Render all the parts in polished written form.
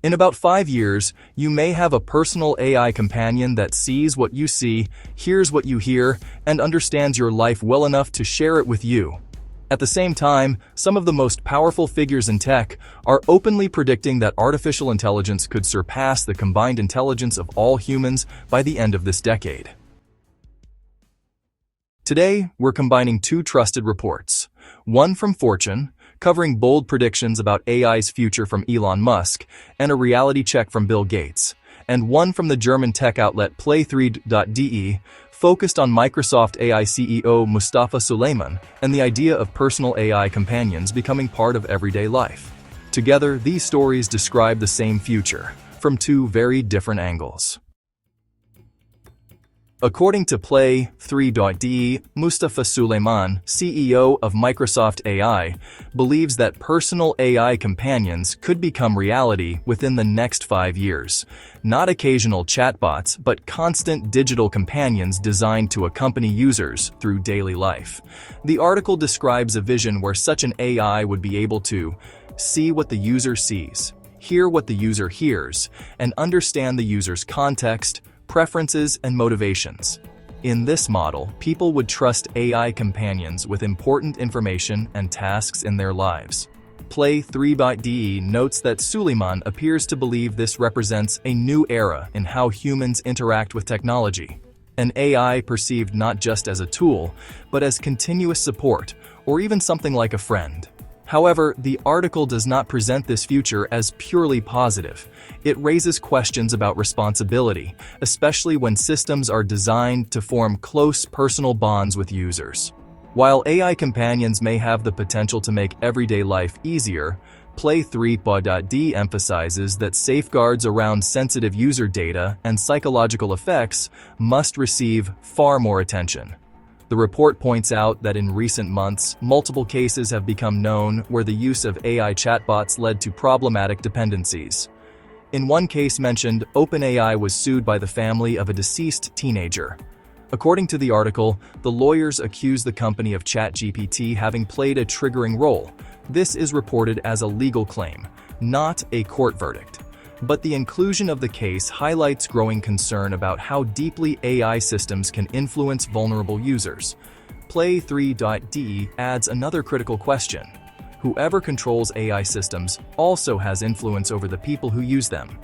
In about 5 years, you may have a personal AI companion that sees what you see, hears what you hear, and understands your life well enough to share it with you. At the same time, some of the most powerful figures in tech are openly predicting that artificial intelligence could surpass the combined intelligence of all humans by the end of this decade. Today, we're combining two trusted reports. One from Fortune, covering bold predictions about AI's future from Elon Musk, and a reality check from Bill Gates. And one from the German tech outlet Play3.de, focused on Microsoft AI CEO Mustafa Suleyman and the idea of personal AI companions becoming part of everyday life. Together, these stories describe the same future, from two very different angles. According to Play3.de, Mustafa Suleyman, CEO of Microsoft AI, believes that personal AI companions could become reality within the next 5 years. Not occasional chatbots, but constant digital companions designed to accompany users through daily life. The article describes a vision where such an AI would be able to see what the user sees, hear what the user hears, and understand the user's context, preferences, and motivations. In this model, people would trust AI companions with important information and tasks in their lives. Play3.de notes that Suleyman appears to believe this represents a new era in how humans interact with technology. An AI perceived not just as a tool, but as continuous support, or even something like a friend. However, the article does not present this future as purely positive. It raises questions about responsibility, especially when systems are designed to form close personal bonds with users. While AI companions may have the potential to make everyday life easier, Play3.de emphasizes that safeguards around sensitive user data and psychological effects must receive far more attention. The report points out that in recent months, multiple cases have become known where the use of AI chatbots led to problematic dependencies. In one case mentioned, OpenAI was sued by the family of a deceased teenager. According to the article, the lawyers accuse the company of ChatGPT having played a triggering role. This is reported as a legal claim, not a court verdict. But the inclusion of the case highlights growing concern about how deeply AI systems can influence vulnerable users. Play3.de adds another critical question. Whoever controls AI systems also has influence over the people who use them.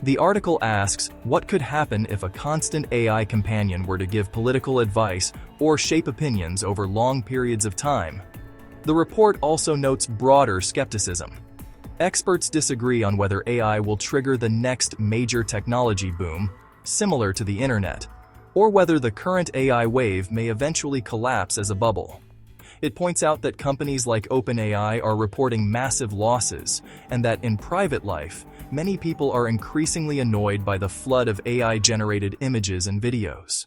The article asks, what could happen if a constant AI companion were to give political advice or shape opinions over long periods of time? The report also notes broader skepticism. Experts disagree on whether AI will trigger the next major technology boom, similar to the internet, or whether the current AI wave may eventually collapse as a bubble. It points out that companies like OpenAI are reporting massive losses, and that in private life, many people are increasingly annoyed by the flood of AI-generated images and videos.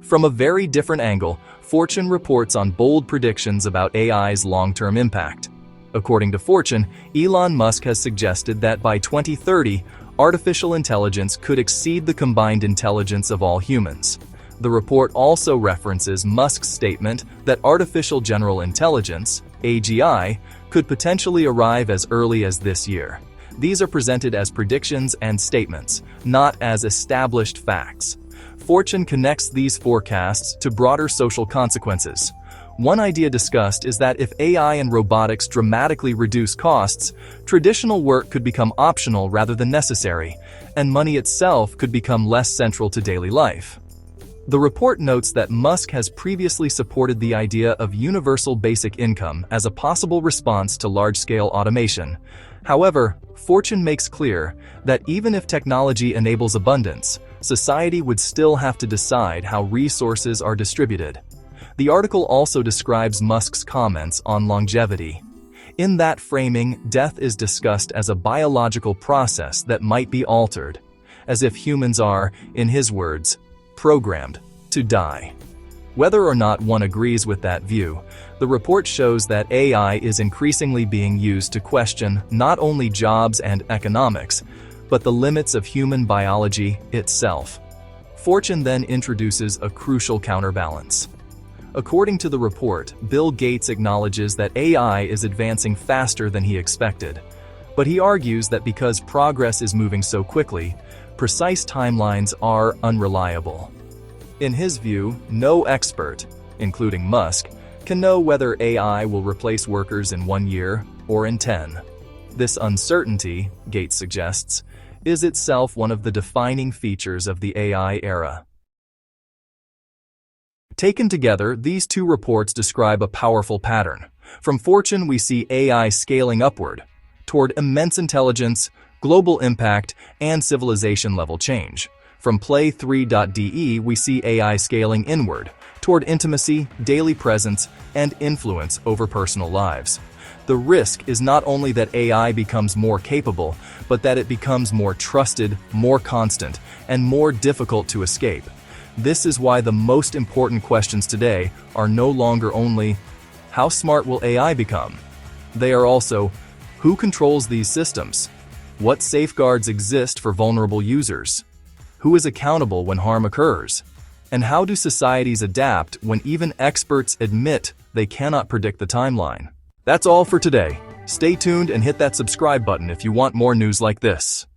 From a very different angle, Fortune reports on bold predictions about AI's long-term impact. According to Fortune, Elon Musk has suggested that by 2030, artificial intelligence could exceed the combined intelligence of all humans. The report also references Musk's statement that artificial general intelligence, AGI, could potentially arrive as early as this year. These are presented as predictions and statements, not as established facts. Fortune connects these forecasts to broader social consequences. One idea discussed is that if AI and robotics dramatically reduce costs, traditional work could become optional rather than necessary, and money itself could become less central to daily life. The report notes that Musk has previously supported the idea of universal basic income as a possible response to large-scale automation. However, Fortune makes clear that even if technology enables abundance, society would still have to decide how resources are distributed. The article also describes Musk's comments on longevity. In that framing, death is discussed as a biological process that might be altered, as if humans are, in his words, programmed to die. Whether or not one agrees with that view, the report shows that AI is increasingly being used to question not only jobs and economics, but the limits of human biology itself. Fortune then introduces a crucial counterbalance. According to the report, Bill Gates acknowledges that AI is advancing faster than he expected. But he argues that because progress is moving so quickly, precise timelines are unreliable. In his view, no expert, including Musk, can know whether AI will replace workers in 1 year or in 10. This uncertainty, Gates suggests, is itself one of the defining features of the AI era. Taken together, these two reports describe a powerful pattern. From Fortune, we see AI scaling upward, toward immense intelligence, global impact, and civilization-level change. From Play3.de, we see AI scaling inward, toward intimacy, daily presence, and influence over personal lives. The risk is not only that AI becomes more capable, but that it becomes more trusted, more constant, and more difficult to escape. This is why the most important questions today are no longer only, how smart will AI become? They are also, who controls these systems? What safeguards exist for vulnerable users? Who is accountable when harm occurs? And how do societies adapt when even experts admit they cannot predict the timeline? That's all for today. Stay tuned and hit that subscribe button if you want more news like this.